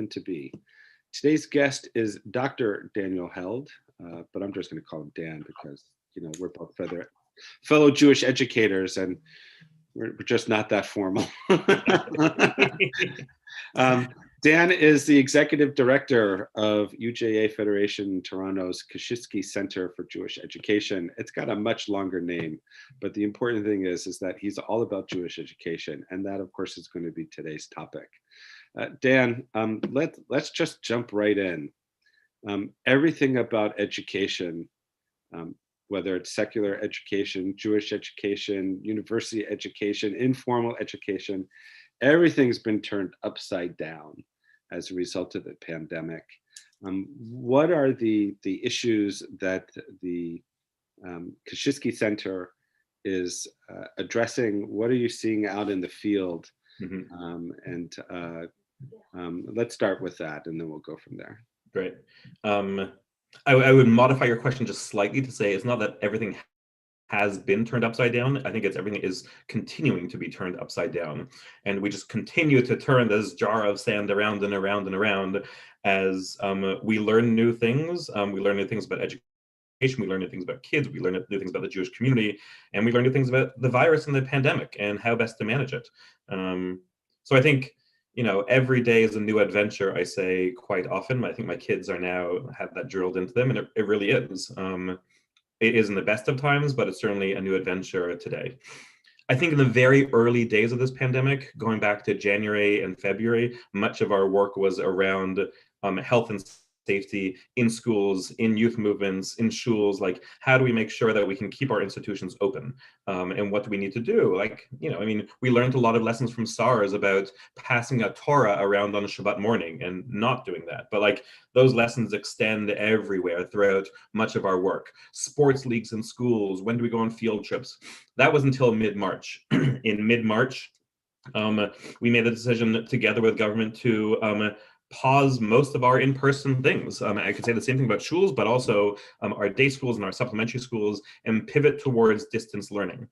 meant to be. Today's guest is Dr. Daniel Held, but I'm just going to call him Dan because, we're both fellow Jewish educators and we're just not that formal. Dan is the executive director of UJA Federation Toronto's Koschitsky Center for Jewish Education. It's got a much longer name, but the important thing is that he's all about Jewish education, and that, of course, is going to be today's topic. Dan, let's just jump right in. Everything about education, whether it's secular education, Jewish education, university education, informal education, everything's been turned upside down as a result of the pandemic. What are the issues that the Koschitsky Center is addressing? What are you seeing out in the field? Mm-hmm. Let's start with that, and then we'll go from there. Great. I would modify your question just slightly to say it's not that everything has been turned upside down. I think it's everything is continuing to be turned upside down. And we just continue to turn this jar of sand around and around and around as we learn new things. We learn new things about education. We learn new things about kids. We learn new things about the Jewish community. And we learn new things about the virus and the pandemic and how best to manage it. So I think, every day is a new adventure, I say quite often. I think my kids are now have that drilled into them, and it really is. It isn't the best of times, but it's certainly a new adventure today. I think in the very early days of this pandemic, going back to January and February, much of our work was around health and safety in schools, in youth movements, in schools. Like, how do we make sure that we can keep our institutions open? And what do we need to do? We learned a lot of lessons from SARS about passing a Torah around on a Shabbat morning and not doing that. But those lessons extend everywhere throughout much of our work. Sports leagues in schools, when do we go on field trips? That was until mid-March. In mid-March, we made the decision together with government to pause most of our in-person things. I could say the same thing about schools, but also our day schools and our supplementary schools, and pivot towards distance learning.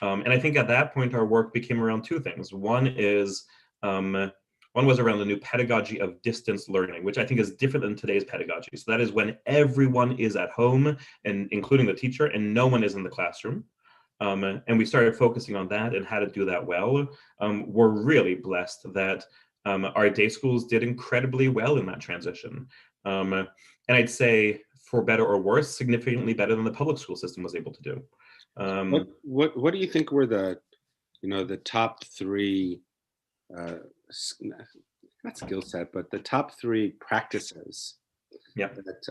And I think at that point, our work became around two things. One was around the new pedagogy of distance learning, which I think is different than today's pedagogy. So that is when everyone is at home, and including the teacher, and no one is in the classroom. And we started focusing on that and how to do that well. We're really blessed that our day schools did incredibly well in that transition. And I'd say, for better or worse, significantly better than the public school system was able to do. What do you think were the top three, not skill set, but the top three practices that,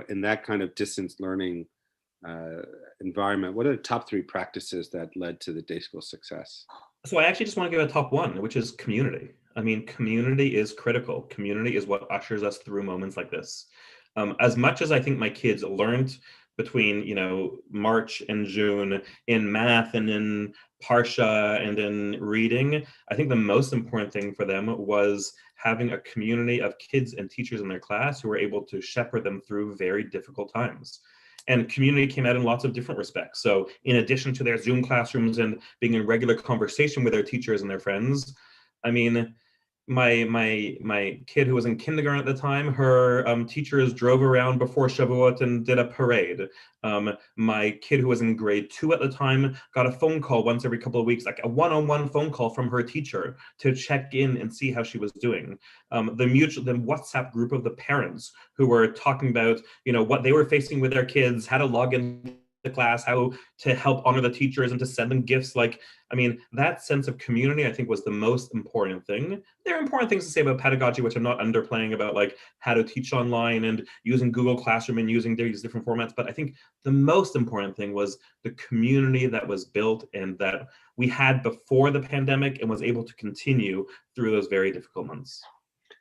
in that kind of distance learning environment, what are the top three practices that led to the day school success? So I actually just want to give a top one, which is community. Community is critical. Community is what ushers us through moments like this. As much as I think my kids learned between, March and June in math and in Parsha and in reading, I think the most important thing for them was having a community of kids and teachers in their class who were able to shepherd them through very difficult times. And community came out in lots of different respects. So in addition to their Zoom classrooms and being in regular conversation with their teachers and their friends, my kid who was in kindergarten at the time, her teachers drove around before Shavuot and did a parade. My kid who was in grade 2 at the time got a phone call once every couple of weeks, like a one-on-one phone call from her teacher to check in and see how she was doing. The WhatsApp group of the parents who were talking about, what they were facing with their kids, how to log in the class, how to help honor the teachers and to send them gifts. That sense of community, I think, was the most important thing. There are important things to say about pedagogy, which I'm not underplaying, about how to teach online and using Google Classroom and using these different formats. But I think the most important thing was the community that was built and that we had before the pandemic and was able to continue through those very difficult months.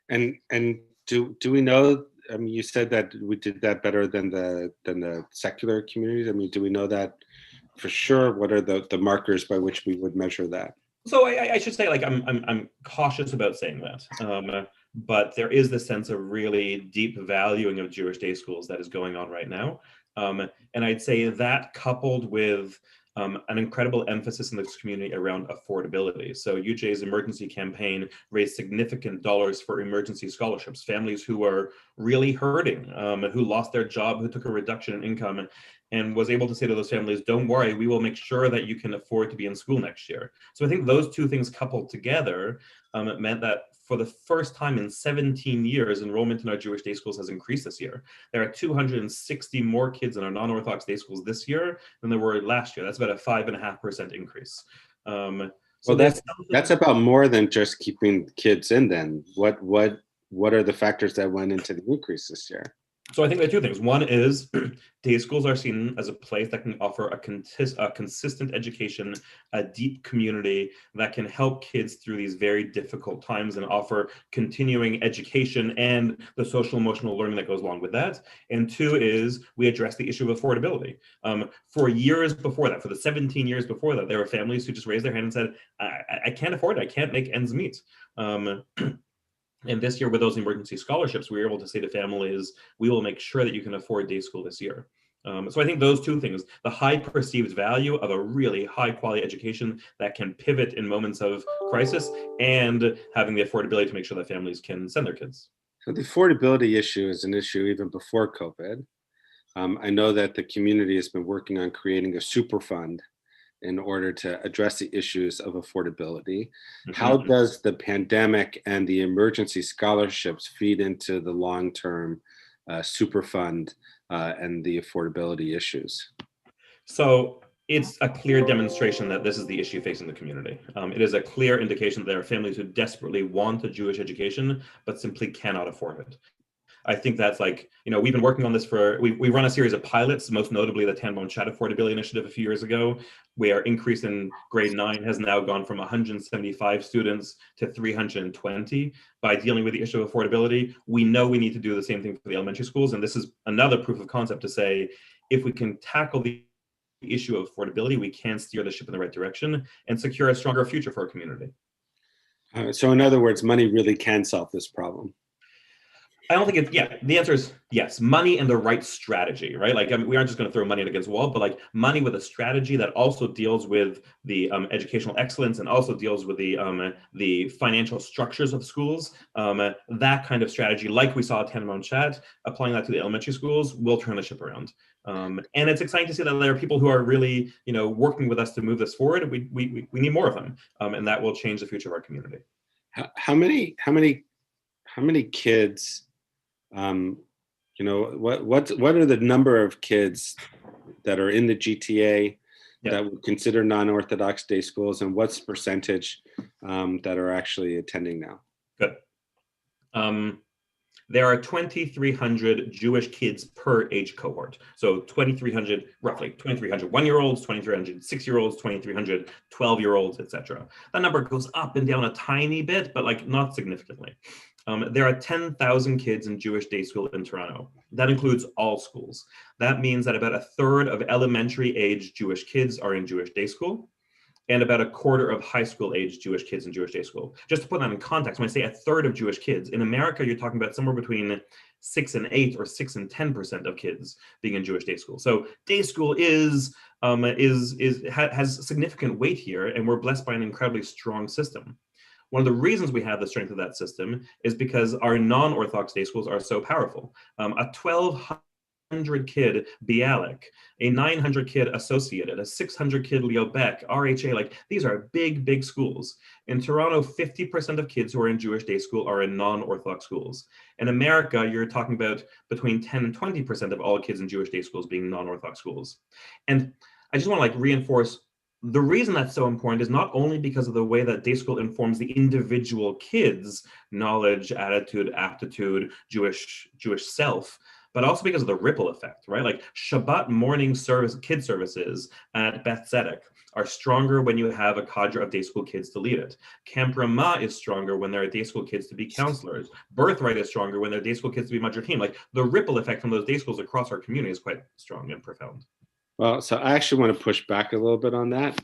And do we know? You said that we did that better than the secular communities. Do we know that for sure? What are the markers by which we would measure that? So I should say, I'm cautious about saying that, but there is this sense of really deep valuing of Jewish day schools that is going on right now, and I'd say that coupled with an incredible emphasis in this community around affordability. So UJ's emergency campaign raised significant dollars for emergency scholarships, families who are really hurting, who lost their job, who took a reduction in income, and was able to say to those families, don't worry, we will make sure that you can afford to be in school next year. So I think those two things coupled together meant that for the first time in 17 years, enrollment in our Jewish day schools has increased this year. There are 260 more kids in our non-Orthodox day schools this year than there were last year. That's about a 5.5% increase. So that's about more than just keeping kids in then. What are the factors that went into the increase this year? So I think there are two things. One is day schools are seen as a place that can offer a consistent education, a deep community that can help kids through these very difficult times and offer continuing education and the social emotional learning that goes along with that. And two is we address the issue of affordability. For years before that, for the 17 years before that, there were families who just raised their hand and said, I can't afford it, I can't make ends meet. And this year with those emergency scholarships, we were able to say to families, we will make sure that you can afford day school this year. So I think those two things, the high perceived value of a really high quality education that can pivot in moments of crisis and having the affordability to make sure that families can send their kids. So the affordability issue is an issue even before COVID. I know that the community has been working on creating a super fund in order to address the issues of affordability. Mm-hmm. How does the pandemic and the emergency scholarships feed into the long-term super fund and the affordability issues? So it's a clear demonstration that this is the issue facing the community. It is a clear indication that there are families who desperately want a Jewish education, but simply cannot afford it. I think that's like, we've been working on this we run a series of pilots, most notably the Tannenbaum Chat Affordability Initiative a few years ago, where increase in grade 9 has now gone from 175 students to 320 by dealing with the issue of affordability. We know we need to do the same thing for the elementary schools. And this is another proof of concept to say, if we can tackle the issue of affordability, we can steer the ship in the right direction and secure a stronger future for our community. So in other words, money really can solve this problem. I don't think the answer is yes, money and the right strategy, right? Like, we aren't just going to throw money against the wall, but like money with a strategy that also deals with the educational excellence and also deals with the financial structures of schools. That kind of strategy, like we saw at Tannenbaum Chat, applying that to the elementary schools will turn the ship around. And it's exciting to see that there are people who are really, working with us to move this forward. We need more of them, and that will change the future of our community. How many kids? What are the number of kids that are in the GTA that would consider non-Orthodox day schools, and what's the percentage that are actually attending now? Good. There are 2,300 Jewish kids per age cohort. So 2,300, roughly 2,300 1-year-olds, 2,300 6-year-olds, 2,300 12-year-olds, etc. That number goes up and down a tiny bit, but like not significantly. There are 10,000 kids in Jewish day school in Toronto. That includes all schools. That means that about a third of elementary age Jewish kids are in Jewish day school, and about a quarter of high school age Jewish kids in Jewish day school. Just to put that in context, when I say a third of Jewish kids, in America, you're talking about somewhere between 6 and 8 or 6 and 10% of kids being in Jewish day school. So day school has significant weight here, and we're blessed by an incredibly strong system. One of the reasons we have the strength of that system is because our non-Orthodox day schools are so powerful. A 1,200 kid Bialik, a 900 kid Associated, a 600 kid Leo Beck, RHA, like these are big, big schools. In Toronto, 50% of kids who are in Jewish day school are in non-Orthodox schools. In America, you're talking about between 10 and 20% of all kids in Jewish day schools being non-Orthodox schools. And I just want to reinforce the reason that's so important is not only because of the way that day school informs the individual kids' knowledge, attitude, aptitude, Jewish self, but also because of the ripple effect, right? Like Shabbat morning kid services at Beth Tzedek are stronger when you have a cadre of day school kids to lead it. Camp Ramah is stronger when there are day school kids to be counselors. Birthright is stronger when there are day school kids to be madrachim. Like the ripple effect from those day schools across our community is quite strong and profound. Well, so I actually want to push back a little bit on that.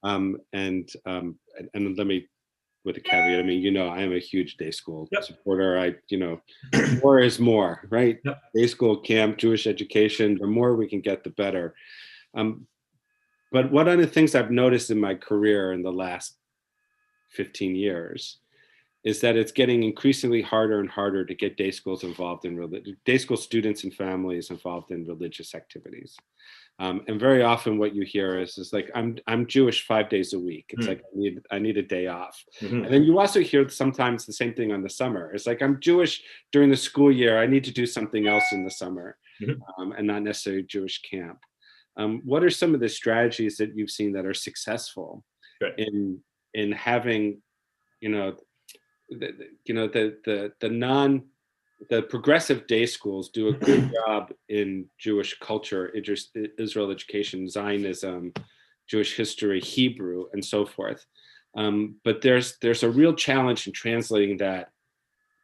And let me, with a caveat, I mean, I am a huge day school supporter. More is more, right? Yep. Day school, camp, Jewish education, the more we can get, the better. But one of the things I've noticed in my career in the last 15 years is that it's getting increasingly harder and harder to get day schools involved in day school students and families involved in religious activities. And very often what you hear is like, I'm Jewish 5 days a week. It's like, I need a day off. And then you also hear sometimes the same thing on the summer. It's like, I'm Jewish during the school year. I need to do something else in the summer, and not necessarily Jewish camp. What are some of the strategies that you've seen that are successful in having, you know, the progressive day schools do a good job in Jewish culture, Israel education, Zionism, Jewish history, Hebrew, and so forth. But there's a real challenge in translating that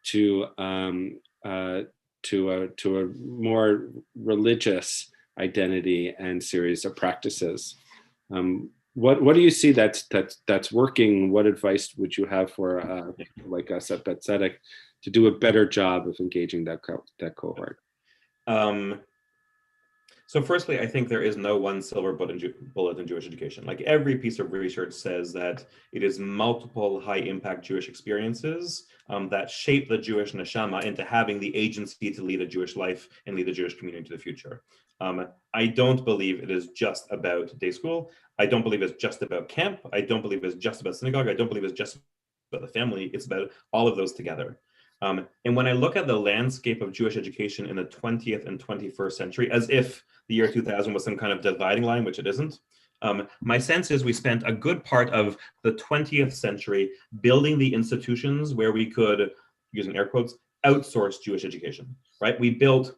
to a more religious identity and series of practices. What do you see that's working? What advice would you have for like us at Bet Tzedek to do a better job of engaging that cohort? So firstly, I think there is no one silver bullet in Jewish education. Like every piece of research says that it is multiple high impact Jewish experiences that shape the Jewish neshama into having the agency to lead a Jewish life and lead the Jewish community to the future. I don't believe it is just about day school. I don't believe it's just about camp. I don't believe it's just about synagogue. I don't believe it's just about the family. It's about all of those together. And when I look at the landscape of Jewish education in the 20th and 21st century, as if the year 2000 was some kind of dividing line, which it isn't, my sense is we spent a good part of the 20th century building the institutions where we could, using air quotes, outsource Jewish education, right? We built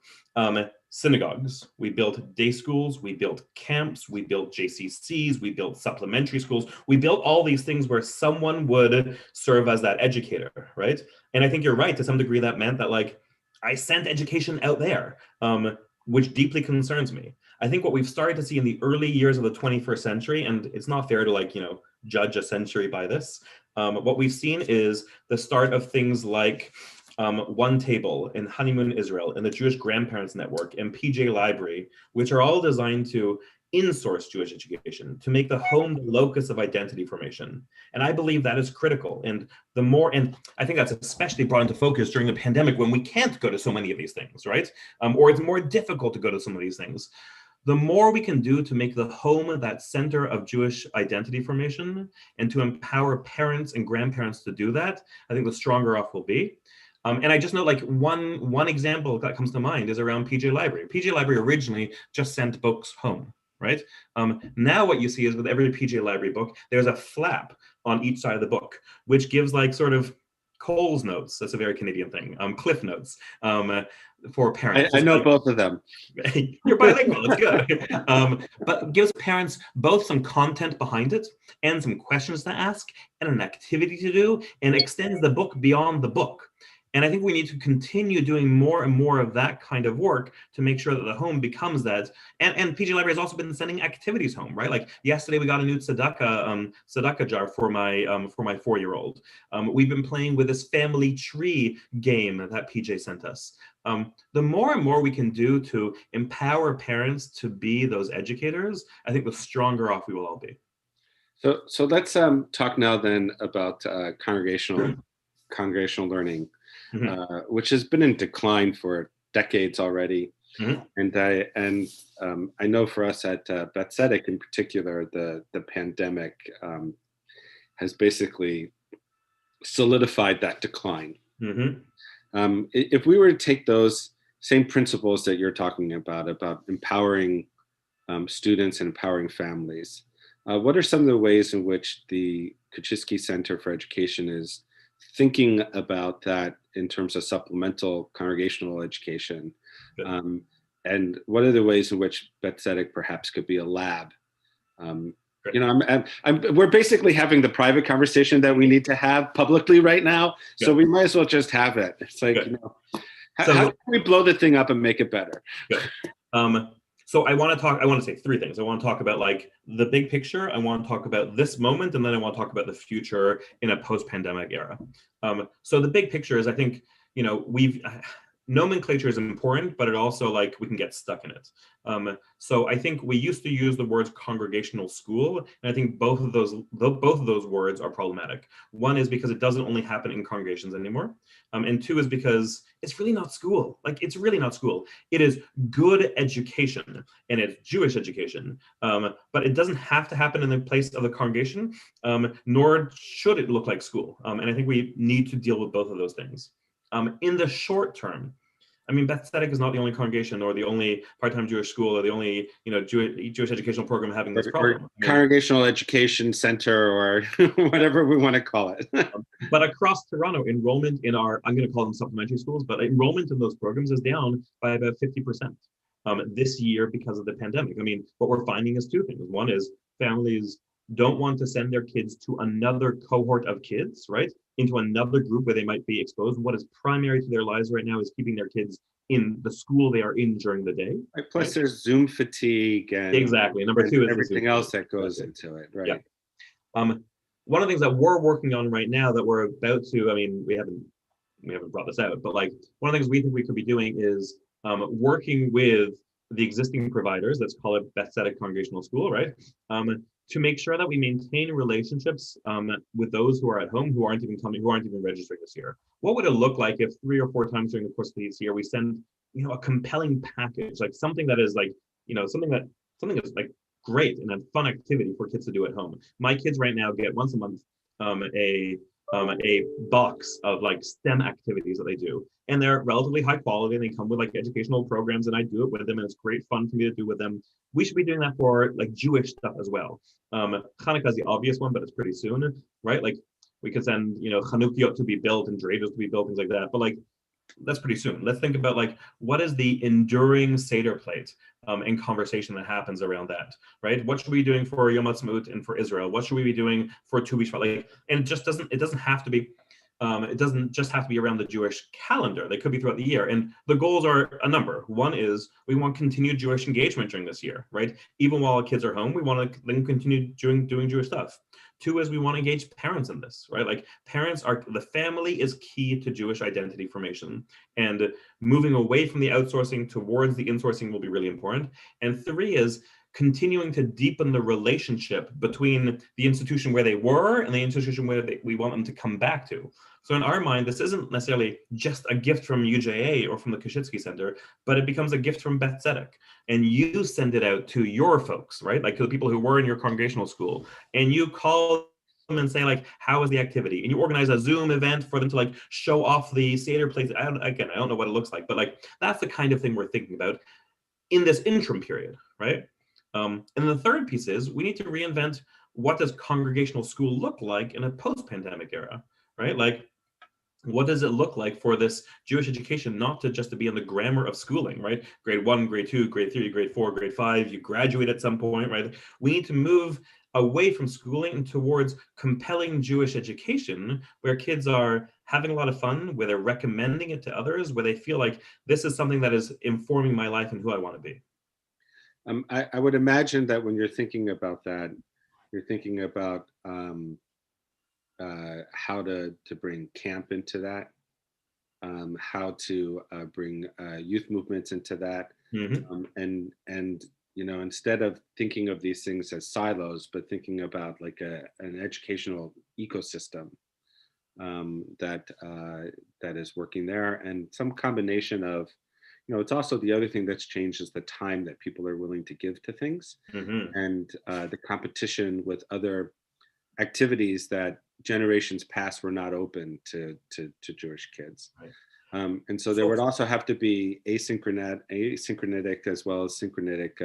synagogues, we built day schools, we built camps, we built JCCs, we built supplementary schools, we built all these things where someone would serve as that educator, right? And I think you're right, to some degree that meant that like, I sent education out there, which deeply concerns me. I think what we've started to see in the early years of the 21st century, and it's not fair to like, judge a century by this, what we've seen is the start of things like One Table in Honeymoon Israel and the Jewish Grandparents Network and PJ Library, which are all designed to in-source Jewish education, to make the home the locus of identity formation. And I believe that is critical. And I think that's especially brought into focus during the pandemic when we can't go to so many of these things, right? Or it's more difficult to go to some of these things. The more we can do to make the home that center of Jewish identity formation and to empower parents and grandparents to do that, I think the stronger off we'll be. And I just know like one example that comes to mind is around PJ Library. PJ Library originally just sent books home, right? Now what you see is with every PJ Library book, there's a flap on each side of the book, which gives like sort of Cole's notes. That's a very Canadian thing. Cliff notes for parents. I know both of them. You're bilingual, it's good. But gives parents both some content behind it and some questions to ask and an activity to do and extends the book beyond the book. And I think we need to continue doing more and more of that kind of work to make sure that the home becomes that. And PJ Library has also been sending activities home, right? Like yesterday, we got a new tzedakah jar for my 4-year-old. We've been playing with this family tree game that PJ sent us. The more and more we can do to empower parents to be those educators, I think the stronger off we will all be. So let's talk now then about congregational learning. Which has been in decline for decades already. And I know for us at Bet Tzedek in particular, the pandemic has basically solidified that decline. If we were to take those same principles that you're talking about empowering students and empowering families, what are some of the ways in which the Koschitsky Center for Education is thinking about that in terms of supplemental congregational education? And what are the ways in which Bet Tzedek perhaps could be a lab? We're basically having the private conversation that we need to have publicly right now. So we might as well just have it. It's like, how can we blow the thing up and make it better? So I want to say three things. I want to talk about like the big picture. I want to talk about this moment, and then I want to talk about the future in a post-pandemic era. So the big picture is, I think, nomenclature is important, but it also like we can get stuck in it. So I think we used to use the words congregational school, and I think both of those words are problematic. One is because it doesn't only happen in congregations anymore, and two is because it's really not school. Like it's really not school. It is good education, and it's Jewish education, but it doesn't have to happen in the place of the congregation, nor should it look like school. And I think we need to deal with both of those things. In the short term, I mean, Beth Tzedek is not the only congregation or the only part-time Jewish school or the only, Jewish educational program having this problem. Or congregational education center or whatever we want to call it. But across Toronto, enrollment in I'm going to call them supplementary schools, but enrollment in those programs is down by about 50% this year because of the pandemic. I mean, what we're finding is two things. One is families don't want to send their kids to another cohort of kids, right? Into another group where they might be exposed. What is primary to their lives right now is keeping their kids in the school they are in during the day. Right. Plus, there's Zoom fatigue and exactly. Number two is everything else that goes into it, right? Yeah. One of the things that we're working on right now that we're about to, I mean, we haven't brought this out, but like one of the things we think we could be doing is working with the existing providers, let's call it Beth Tzedek Congregational School, right? To make sure that we maintain relationships with those who are at home who aren't even registering this year. What would it look like if 3 or 4 times during the course of this year we send, a compelling package, like something that is like, something that's like great and a fun activity for kids to do at home. My kids right now get once a month a box of like STEM activities that they do, and they're relatively high quality and they come with like educational programs, and I do it with them and it's great fun for me to do with them. We should be doing that for like Jewish stuff as well. Hanukkah is the obvious one, but it's pretty soon, right? Like we could send, Chanukiot to be built and dreidels to be built, things like that, but like that's pretty soon. Let's think about like what is the enduring Seder plate and conversation that happens around that, right? What should we be doing for Yom Ha'atzmaut and for Israel? What should we be doing for Tu B'Shvat? Like, and it doesn't have to be. It doesn't just have to be around the Jewish calendar. They could be throughout the year. And the goals are a number. One is we want continued Jewish engagement during this year, right? Even while our kids are home, we want to then continue doing Jewish stuff. 2 is we want to engage parents in this, right? Like the family is key to Jewish identity formation, and moving away from the outsourcing towards the insourcing will be really important. And 3 is continuing to deepen the relationship between the institution where they were and the institution where we want them to come back to. So in our mind, this isn't necessarily just a gift from UJA or from the Koschitsky Center, but it becomes a gift from Beth Tzedek. And you send it out to your folks, right? Like to the people who were in your congregational school, and you call them and say like, how was the activity? And you organize a Zoom event for them to like show off the Seder plates. I don't know what it looks like, but like that's the kind of thing we're thinking about in this interim period, right? And the third piece is we need to reinvent what does congregational school look like in a post-pandemic era, right? Like, what does it look like for this Jewish education not to just to be in the grammar of schooling, right? Grade 1, grade 2, grade 3, grade 4, grade 5, you graduate at some point, right? We need to move away from schooling and towards compelling Jewish education where kids are having a lot of fun, where they're recommending it to others, where they feel like this is something that is informing my life and who I want to be. I would imagine that when you're thinking about that, you're thinking about how to bring camp into that, how to bring youth movements into that, and instead of thinking of these things as silos, but thinking about like an educational ecosystem that is working there, and some combination of, it's also the other thing that's changed is the time that people are willing to give to things, and the competition with other activities that generations past were not open to Jewish kids. Right. And so there would also have to be asynchronic as well as synchronic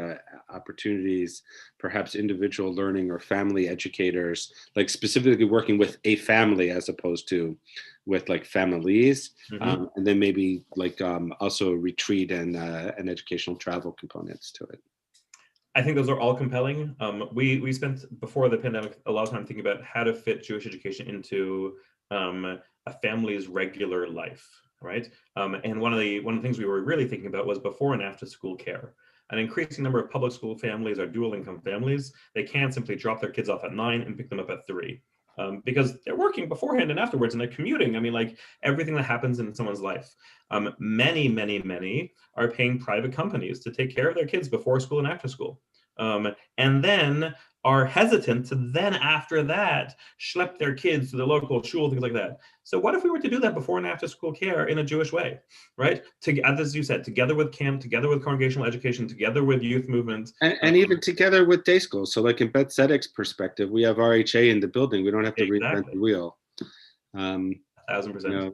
opportunities, perhaps individual learning or family educators, like specifically working with a family as opposed to with like families, and then maybe like also a retreat and educational travel components to it. I think those are all compelling. We spent before the pandemic a lot of time thinking about how to fit Jewish education into a family's regular life, right? And one of the things we were really thinking about was before and after school care. An increasing number of public school families are dual income families. They can't simply drop their kids off at 9 and pick them up at 3. because they're working beforehand and afterwards, and they're commuting. I mean, like everything that happens in someone's life. Many are paying private companies to take care of their kids before school and after school. And then are hesitant to then after that schlep their kids to the local shul, things like that. So what if we were to do that before and after school care in a Jewish way, right? As you said, together with camp, together with congregational education, together with youth movement. And even together with day schools. So like in Beth Tzedek's perspective, we have RHA in the building. We don't have to reinvent the wheel. 1,000%.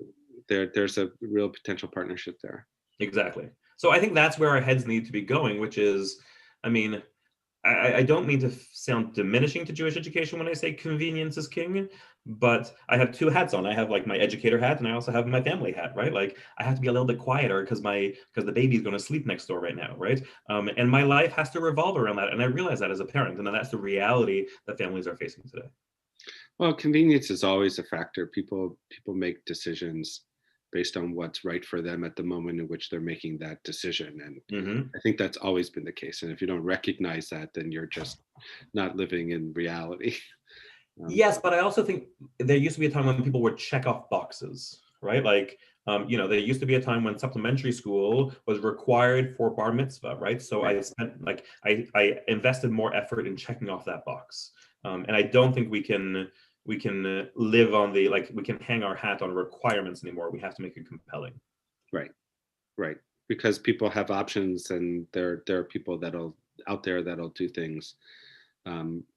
There's a real potential partnership there. Exactly. So I think that's where our heads need to be going, which is, I mean, I don't mean to sound diminishing to Jewish education when I say convenience is king, but I have two hats on. I have like my educator hat, and I also have my family hat, right? Like I have to be a little bit quieter because the baby's going to sleep next door right now, right? And my life has to revolve around that, and I realize that as a parent, and that's the reality that families are facing today. Well, convenience is always a factor. People make decisions based on what's right for them at the moment in which they're making that decision. And I think that's always been the case. And if you don't recognize that, then you're just not living in reality. Yes, but I also think there used to be a time when people would check off boxes, right? Like, there used to be a time when supplementary school was required for bar mitzvah, right? So I spent I invested more effort in checking off that box. And I don't think we can live on we can hang our hat on requirements anymore. We have to make it compelling. Right. Because people have options, and there are people out there that'll do things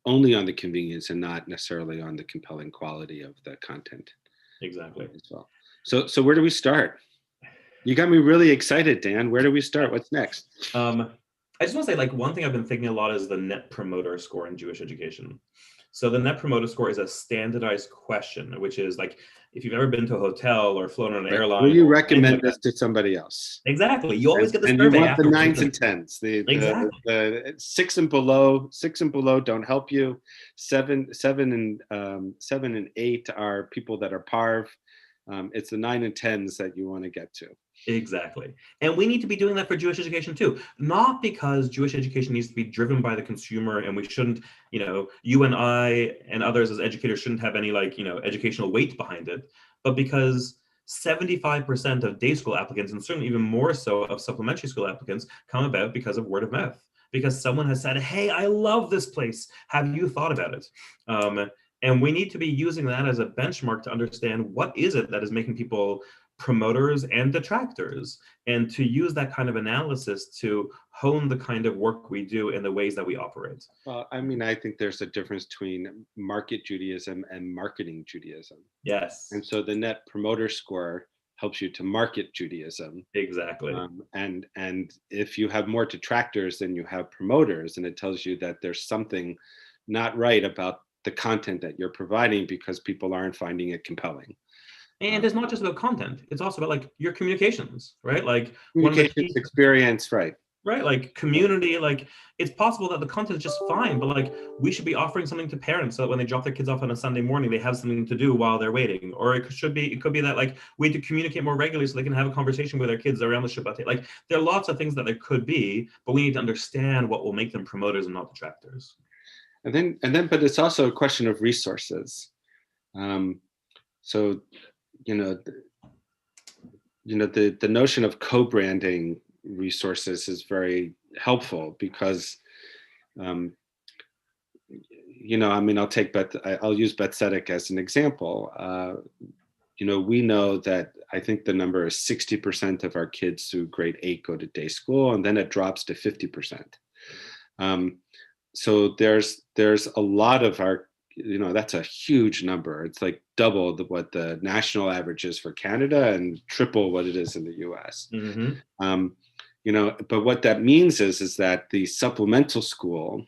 only on the convenience and not necessarily on the compelling quality of the content. Exactly. As well. So where do we start? You got me really excited, Dan. Where do we start? What's next? I just want to say, one thing I've been thinking a lot is the Net Promoter Score in Jewish education. So the Net Promoter Score is a standardized question, which is if you've ever been to a hotel or flown on an airline. Will you recommend this to somebody else? Exactly. You always get the survey. And you want the 9s and 10s. Exactly. The 6 and below don't help you. 7 and 8 are people that are parv. It's the 9 and 10s that you want to get to. Exactly. And we need to be doing that for Jewish education too. Not because Jewish education needs to be driven by the consumer and we shouldn't, you and I and others as educators shouldn't have any educational weight behind it, but because 75% of day school applicants, and certainly even more so of supplementary school applicants, come about because of word of mouth. Because someone has said, hey, I love this place. Have you thought about it? And we need to be using that as a benchmark to understand what is it that is making people promoters and detractors, and to use that kind of analysis to hone the kind of work we do and the ways that we operate. Well, I mean, I think there's a difference between market Judaism and marketing Judaism. Yes. And so the Net Promoter Score helps you to market Judaism. Exactly. And if you have more detractors than you have promoters, and it tells you that there's something not right about the content that you're providing because people aren't finding it compelling. And it's not just about content. It's also about your communications, right? Communications experience, right? Right, community, it's possible that the content is just fine, but we should be offering something to parents so that when they drop their kids off on a Sunday morning, they have something to do while they're waiting. Or it could be that we need to communicate more regularly so they can have a conversation with their kids around the Shabbat. There are lots of things that there could be, but we need to understand what will make them promoters and not detractors. And then, but it's also a question of resources. So, the notion of co-branding resources is very helpful because, I'll use Beth Tzedek as an example. We know that I think the number is 60% of our kids through grade 8 go to day school, and then it drops to 50%. So there's a lot of our, that's a huge number. It's double what the national average is for Canada and triple what it is in the US. Mm-hmm. But what that means is that the supplemental school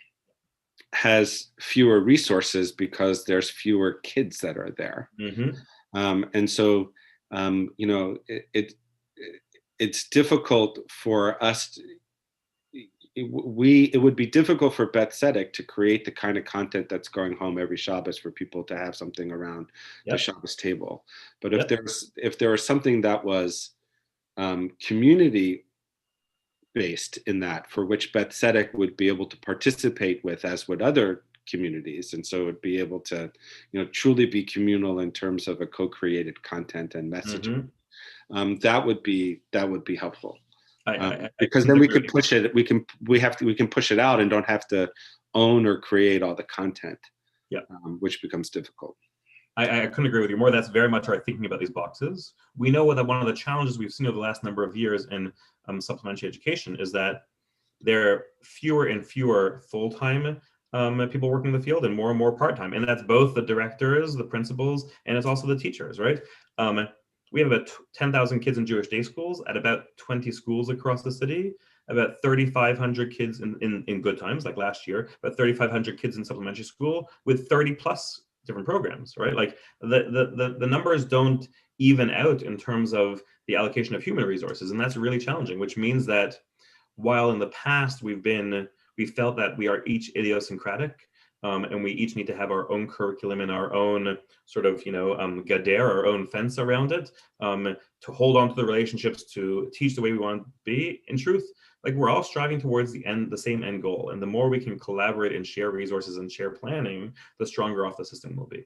has fewer resources because there's fewer kids that are there. Mm-hmm. And so, it's difficult for us. It would be difficult for Beth Tzedek to create the kind of content that's going home every Shabbos for people to have something around the Shabbos table. But if there was something that was community based in that, for which Beth Tzedek would be able to participate with, as would other communities. And so it'd be able to, truly be communal in terms of a co-created content and messaging. That would be helpful. Because then we could push it. We can push it out and don't have to own or create all the content. Yeah, which becomes difficult. I couldn't agree with you more. That's very much our thinking about these boxes. We know that one of the challenges we've seen over the last number of years in supplementary education is that there are fewer and fewer full-time people working in the field and more part-time. And that's both the directors, the principals, and it's also the teachers, right? We have about 10,000 kids in Jewish day schools at about 20 schools across the city, about 3,500 kids in good times, like last year, about 3,500 kids in supplementary school with 30 plus different programs, right? Like the numbers don't even out in terms of the allocation of human resources. And that's really challenging, which means that while in the past we felt that we are each idiosyncratic, and we each need to have our own curriculum and our own sort of, gader, our own fence around it, to hold on to the relationships, to teach the way we want to be. In truth, like we're all striving towards the same end goal. And the more we can collaborate and share resources and share planning, the stronger off the system will be.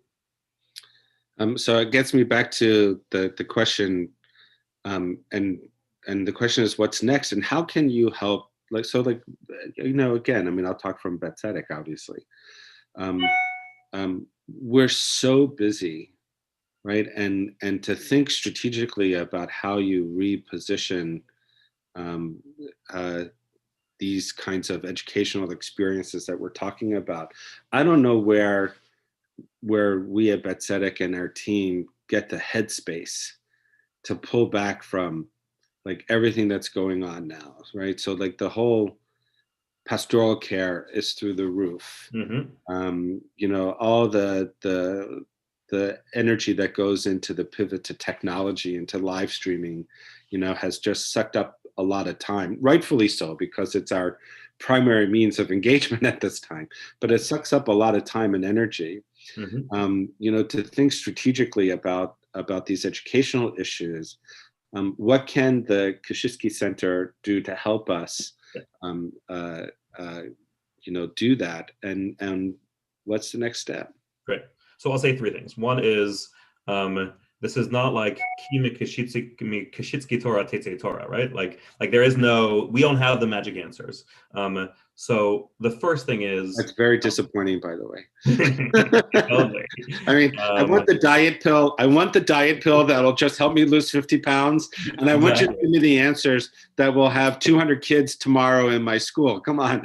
So it gets me back to the question, and the question is, what's next, and how can you help? Again, I mean, I'll talk from Betzedek, obviously. We're so busy, right? And to think strategically about how you reposition these kinds of educational experiences that we're talking about. I don't know where we at Betzedek and our team get the headspace to pull back from like everything that's going on now, right? So like the whole pastoral care is through the roof. All the energy that goes into the pivot to technology, into live streaming, has just sucked up a lot of time, rightfully so, because it's our primary means of engagement at this time, but it sucks up a lot of time and energy. To think strategically about these educational issues. What can the Koschitsky Center do to help us, do that? And what's the next step? Great. So I'll say three things. One is, this is not like Koschitsky Torah, Tetzei Torah, right? Like there is we don't have the magic answers. So the first thing is... That's very disappointing, by the way. Totally. I mean, I want the diet pill. I want the diet pill that'll just help me lose 50 pounds. And I want you to give me the answers that will have 200 kids tomorrow in my school. Come on.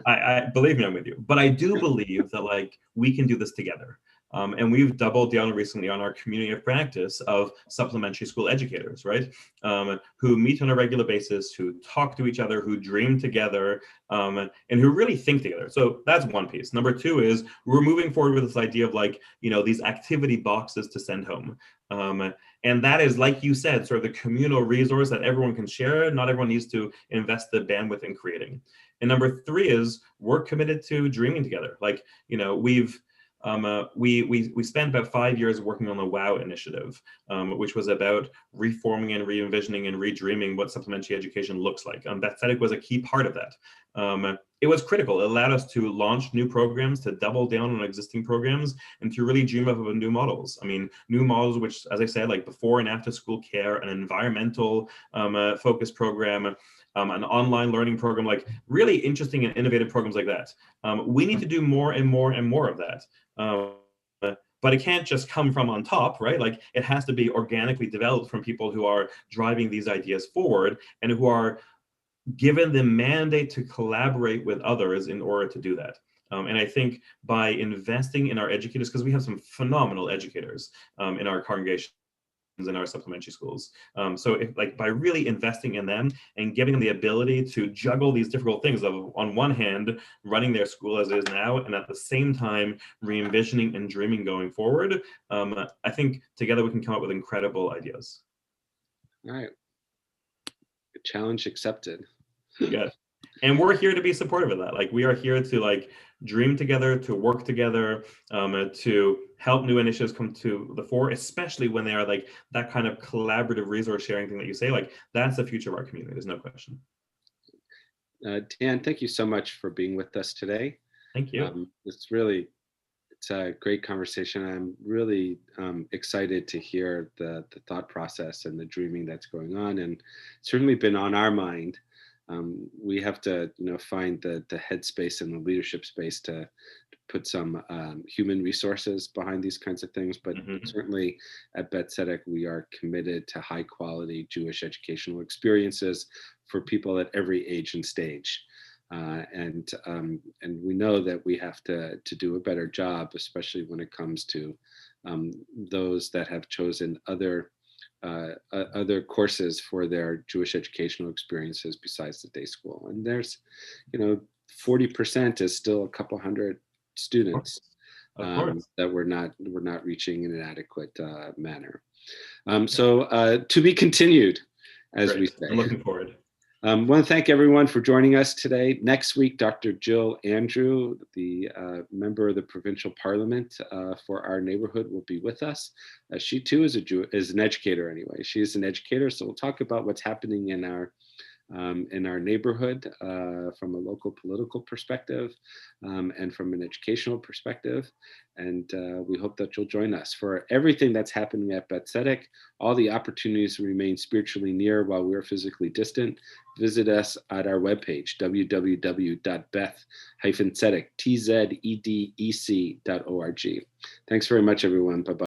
I believe me, I'm with you. But I do believe that we can do this together. And we've doubled down recently on our community of practice of supplementary school educators, right? Who meet on a regular basis, who talk to each other, who dream together, and who really think together. So that's one piece. Number two is we're moving forward with this idea of these activity boxes to send home. And that is, like you said, sort of the communal resource that everyone can share. Not everyone needs to invest the bandwidth in creating. And number three is we're committed to dreaming together. We spent about 5 years working on the WOW initiative, which was about reforming and re-envisioning and redreaming what supplementary education looks like. Betzedek was a key part of that. It was critical. It allowed us to launch new programs, to double down on existing programs, and to really dream up of new models. I mean, new models, which, as I said, like before and after school care, an environmental focused program, an online learning program, like really interesting and innovative programs like that. We need to do more and more and more of that. But it can't just come from on top, right? Like it has to be organically developed from people who are driving these ideas forward and who are given the mandate to collaborate with others in order to do that. And I think by investing in our educators, because we have some phenomenal educators in our congregation, in our supplementary schools. So by really investing in them and giving them the ability to juggle these difficult things of, on one hand, running their school as it is now, and at the same time, re-envisioning and dreaming going forward, I think together we can come up with incredible ideas. All right. Challenge accepted. Good. And we're here to be supportive of that. Like we are here to dream together, to work together, to help new initiatives come to the fore, especially when they are that kind of collaborative resource sharing thing that you say, that's the future of our community. There's no question. Dan, thank you so much for being with us today. Thank you. It's a great conversation. I'm really excited to hear the thought process and the dreaming that's going on, and certainly been on our mind. We have to, find the headspace and the leadership space to put some human resources behind these kinds of things. But Mhm. certainly at Bet Tzedek, we are committed to high quality Jewish educational experiences for people at every age and stage. And we know that we have to do a better job, especially when it comes to those that have chosen other courses for their Jewish educational experiences besides the day school. And there's, 40% is still a couple hundred Of course. students Of course. that we're not reaching in an adequate manner. So to be continued, as we Great. say. I'm looking forward. I want to thank everyone for joining us today. Next week, Dr. Jill Andrew, the member of the provincial parliament for our neighborhood, will be with us. She too is an educator anyway. She is an educator, so we'll talk about what's happening in our neighborhood from a local political perspective and from an educational perspective. And we hope that you'll join us for everything that's happening at Bet Tzedek. All the opportunities remain spiritually near while we're physically distant. Visit us at our webpage, www.beth-tzedek.org. Thanks very much, everyone. Bye-bye.